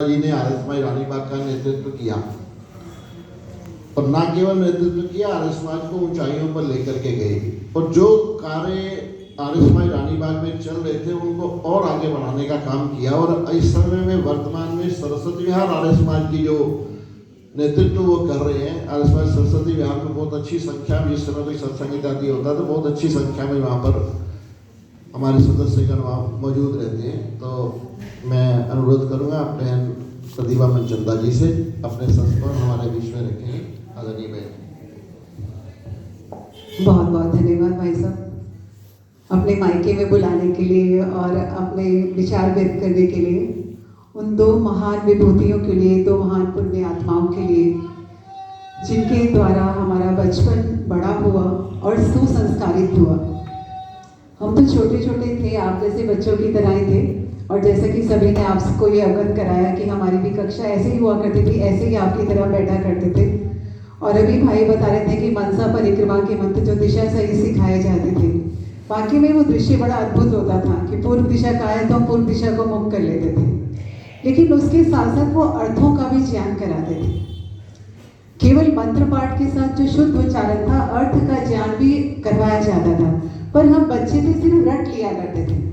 जी ने आर्य रानी बाग का नेतृत्व किया और न केवल नेतृत्व किया, आर्य समाज को ऊंचाइयों पर लेकर के गए और जो कार्य आर्य रानी बाग में चल रहे थे उनको और आगे बढ़ाने का काम किया। और इस समय में वर्तमान में सरस्वती विहार आर्य समाज की जो नेतृत्व वो कर रहे हैं, आर्य समाज सरस्वती विहार में बहुत अच्छी संख्या में, इस समय कोई सत्संग आदि होता है तो बहुत अच्छी संख्या में वहाँ पर हमारे सदस्यगण वहाँ मौजूद रहते हैं। तो मैं अनुरोध करूंगा अपने प्रतिभा मनचंदा जी से अपने संस्मरण हमारे बीच में रखेंगे। आदरणीय बहन, बहुत बहुत धन्यवाद भाई साहब, अपने मायके में बुलाने के लिए और अपने विचार व्यक्त करने के लिए, उन दो महान विभूतियों के लिए, दो महान पुण्य आत्माओं के लिए जिनके द्वारा हमारा बचपन बड़ा हुआ और सुसंस्कारित हुआ। हम तो छोटे छोटे थे, आप जैसे बच्चों की तरह ही थे, और जैसा कि सभी ने आपको ये अवगत कराया कि हमारी भी कक्षा ऐसे ही हुआ करती थी, ऐसे ही आपकी तरह बैठा करते थे। और अभी भाई बता रहे थे कि मनसा परिक्रमा के मंत्र जो दिशा सही सिखाए जाते थे, वाकई में वो दृश्य बड़ा अद्भुत होता था कि पूर्व दिशा का है तो हम पूर्व दिशा को मुख कर लेते थे, लेकिन उसके साथ साथ वो अर्थों का भी ज्ञान कराते थे। केवल मंत्र पाठ के साथ जो शुद्ध उच्चारण था, अर्थ का ज्ञान भी करवाया जाता था, पर हम बच्चे थे सिर्फ रट लिया करते थे।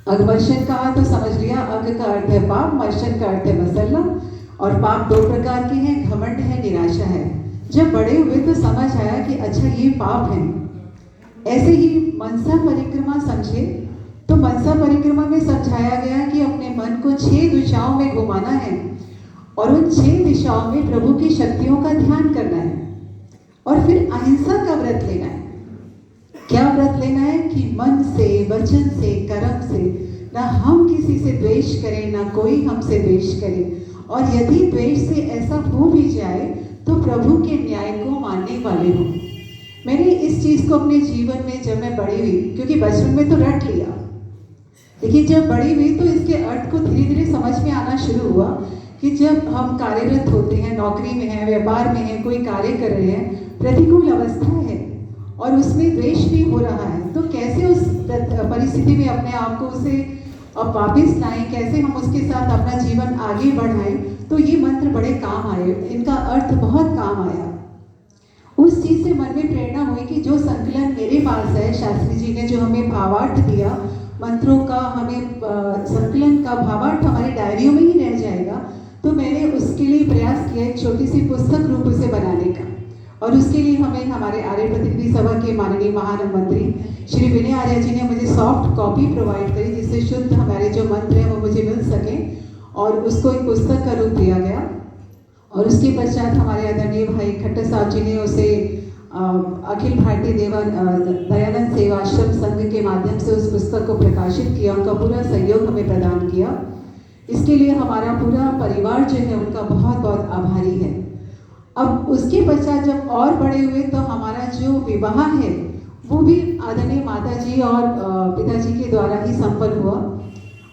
अगमर्शन कहा तो समझ लिया, अग का अर्थ है पाप, मर्शन का अर्थ है मसल्ला, और पाप दो प्रकार के हैं, घमंड है, निराशा है। जब बड़े हुए तो समझ आया कि अच्छा ये पाप है। ऐसे ही मनसा परिक्रमा समझे तो मनसा परिक्रमा में समझाया गया कि अपने मन को 6 दिशाओं में घुमाना है और उन 6 दिशाओं में प्रभु की शक्तियों का ध्यान करना है और फिर अहिंसा का व्रत लेना है। क्या व्रत लेना है कि मन से, वचन से, कर्म से ना हम किसी से द्वेष करें, ना कोई हमसे द्वेष करे, और यदि द्वेष से ऐसा हो भी जाए तो प्रभु के न्याय को मानने वाले हों। मैंने इस चीज को अपने जीवन में जब मैं बड़ी हुई, क्योंकि बचपन में तो रट लिया, लेकिन जब बड़ी हुई तो इसके अर्थ को धीरे धीरे समझ में आना शुरू हुआ कि जब हम कार्यरत होते हैं, नौकरी में हैं, व्यापार में हैं, कोई कार्य कर रहे हैं, प्रतिकूल अवस्था है और उसमें द्वेष भी हो रहा है, तो कैसे उस परिस्थिति में अपने आप को उसे अब वापिस लाएं, कैसे हम उसके साथ अपना जीवन आगे बढ़ाएं। तो ये मंत्र बड़े काम आए, इनका अर्थ बहुत काम आया। उस चीज से मन में प्रेरणा हुई कि जो संकलन मेरे पास है, शास्त्री जी ने जो हमें भावार्थ दिया मंत्रों का, हमें संकलन का भावार्थ हमारी डायरियों में ही रह जाएगा, तो मैंने उसके लिए प्रयास किया एक छोटी सी पुस्तक रूप उसे बनाने का। और उसके लिए हमें हमारे आर्य प्रतिनिधि सभा के माननीय महान मंत्री श्री विनय आर्य जी ने मुझे सॉफ्ट कॉपी प्रोवाइड करी, जिससे शुद्ध हमारे जो मंत्र हैं वो मुझे मिल सके, और उसको एक पुस्तक का रूप दिया गया। और उसके पश्चात हमारे आदरणीय भाई खट्टर साहब जी ने उसे अखिल भारतीय दयानंद सेवा आश्रम संघ के माध्यम से उस पुस्तक को प्रकाशित किया, उनका पूरा सहयोग हमें प्रदान किया। इसके लिए हमारा पूरा परिवार जो है उनका बहुत बहुत आभारी है। अब उसके पश्चात जब और बड़े हुए तो हमारा जो विवाह है वो भी आदरणीय माता जी और पिताजी के द्वारा ही संपन्न हुआ।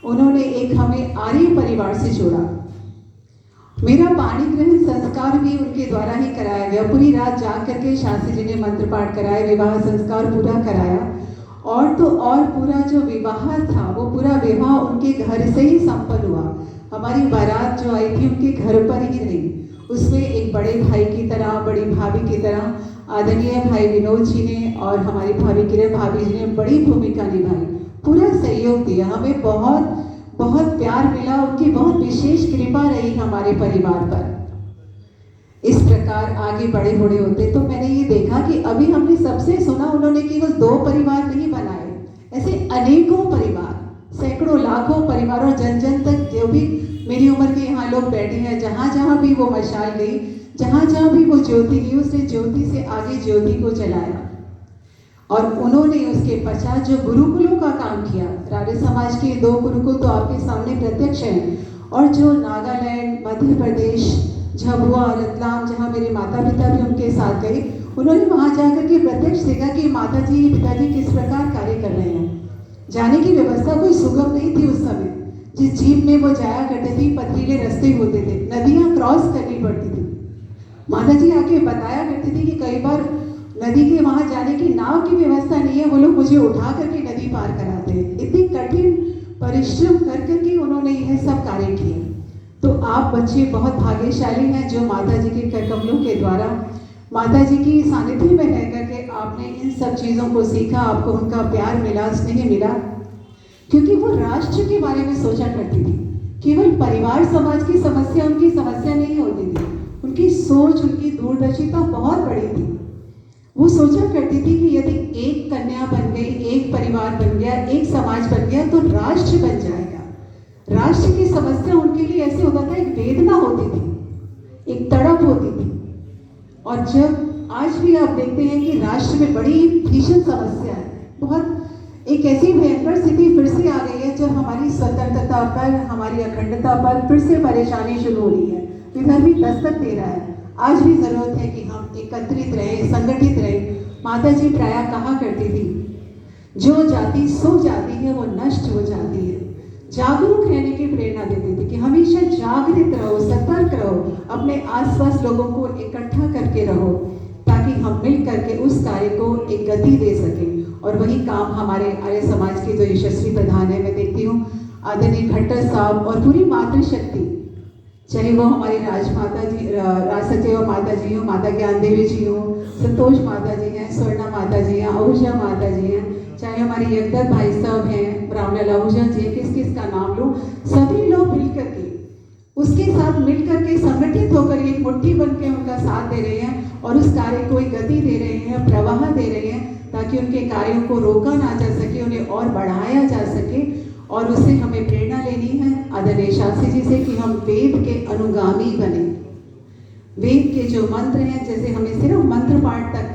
उन्होंने एक हमें आर्य परिवार से जोड़ा। मेरा पाणी ग्रहण संस्कार भी उनके द्वारा ही कराया गया। पूरी रात जाग करके शास्त्री जी ने मंत्र पाठ कराए, विवाह संस्कार पूरा कराया, और तो और पूरा जो विवाह था वो पूरा विवाह उनके घर से ही संपन्न हुआ। हमारी बारात जो आई थी उनके घर पर ही रही। उसमें एक बड़े भाई की तरह, बड़ी भाभी की तरह आदरणीय भाई विनोद जी ने और हमारी भाभी किरण भाभी जी ने बड़ी भूमिका निभाई, पूरा सहयोग दिया, हमें बहुत बहुत प्यार मिला, उनकी बहुत विशेष कृपा रही हमारे परिवार पर। इस प्रकार आगे बड़े बड़े होते तो मैंने ये देखा कि अभी हमने सबसे सुना उन्होंने केवल 2 परिवार नहीं बनाए, ऐसे अनेकों परिवार, सैकड़ों लाखों परिवारों, जन जन तक जो भी मेरी उम्र के यहाँ लोग बैठे हैं, जहाँ जहाँ भी वो मशाल गई, जहाँ जहाँ भी वो ज्योति गई, उसने ज्योति से आगे ज्योति को जलाया। और उन्होंने उसके पश्चात जो गुरुकुलों का काम किया, आर्य समाज के 2 गुरुकुल तो आपके सामने प्रत्यक्ष हैं, और जो नागालैंड, मध्य प्रदेश, झाबुआ, रतलाम, जहाँ मेरे माता पिता भी उनके साथ गए, उन्होंने वहाँ जाकर के प्रत्यक्ष देखा कि माता जी पिताजी किस प्रकार कार्य कर रहे हैं। जाने की व्यवस्था कोई सुगम नहीं थी उस समय। जिस जीप में वो जाया करते थे पथरीले रास्ते होते थे, नदियाँ क्रॉस करनी पड़ती थी। माता जी आके बताया करती थी कि कई बार नदी के वहां जाने की नाव की व्यवस्था नहीं है, वो लोग मुझे उठा करके नदी पार कराते हैं। इतनी कठिन परिश्रम कर करके उन्होंने यह सब कार्य किए। तो आप बच्चे बहुत भाग्यशाली हैं जो माता जी के कर कमलों के द्वारा माता जी की सानिध्य में रह करके आपने इन सब चीज़ों को सीखा, आपको उनका प्यार मिला, स्नेह मिला। क्योंकि वो राष्ट्र के बारे में सोचा करती थी, केवल परिवार समाज की समस्या उनकी समस्या नहीं होती थी, उनकी सोच, उनकी दूरदर्शिता बहुत बड़ी थी। वो सोचा करती थी कि यदि एक कन्या बन गई, एक परिवार बन गया, एक समाज बन गया तो राष्ट्र बन जाएगा। राष्ट्र की समस्या उनके लिए ऐसे होता था, एक वेदना होती थी, एक तड़प होती थी। और जब आज भी आप देखते हैं कि राष्ट्र में बड़ी भीषण समस्या है, बहुत एक ऐसी भयंकर स्थिति फिर से आ गई है जब हमारी स्वतंत्रता पर, हमारी अखंडता पर फिर से परेशानी शुरू हो रही है, विधर्मी दस्तक दे रहा है। आज भी जरूरत है कि हम एकत्रित रहें, संगठित रहें। माता जी प्रायः कहा करती थी, जो जाति सो जाती है वो नष्ट हो जाती है। जागरूक रहने की प्रेरणा देती थी कि हमेशा जागृत रहो, सतर्क रहो, अपने आसपास लोगों को इकट्ठा करके रहो, ताकि हम मिल करके उस कार्य को एक गति दे सकें। और वही काम हमारे आर्य समाज के जो यशस्वी प्रधान है, मैं देखती हूँ आदरणीय खट्टर साहब और पूरी मातृशक्ति, चाहे वो हमारी राजमाता जी, राज सचिव माता जी हो, माता ज्ञान देवी जी हो, संतोष माता जी हैं, स्वर्णा माता जी हैं, आहूजा माता जी हैं, चाहे हमारे यगदत्त भाई साहब हैं, ब्राह्मण आहूजा जी, किस किस का नाम लूँ, सभी लोग मिल करके उसके साथ मिल करके संगठित होकर एक मुट्ठी बन के उनका साथ दे रहे हैं और उस कार्य को एक गति दे रहे हैं, प्रवाह दे रहे हैं, ताकि उनके कार्यों को रोका ना जा सके, उन्हें और बढ़ाया जा सके। और उससे हमें प्रेरणा लेनी है आदरणीय शास्त्री जी से कि हम वेद के अनुगामी बने। वेद के जो मंत्र हैं, जैसे हमें सिर्फ मंत्र पाठ तक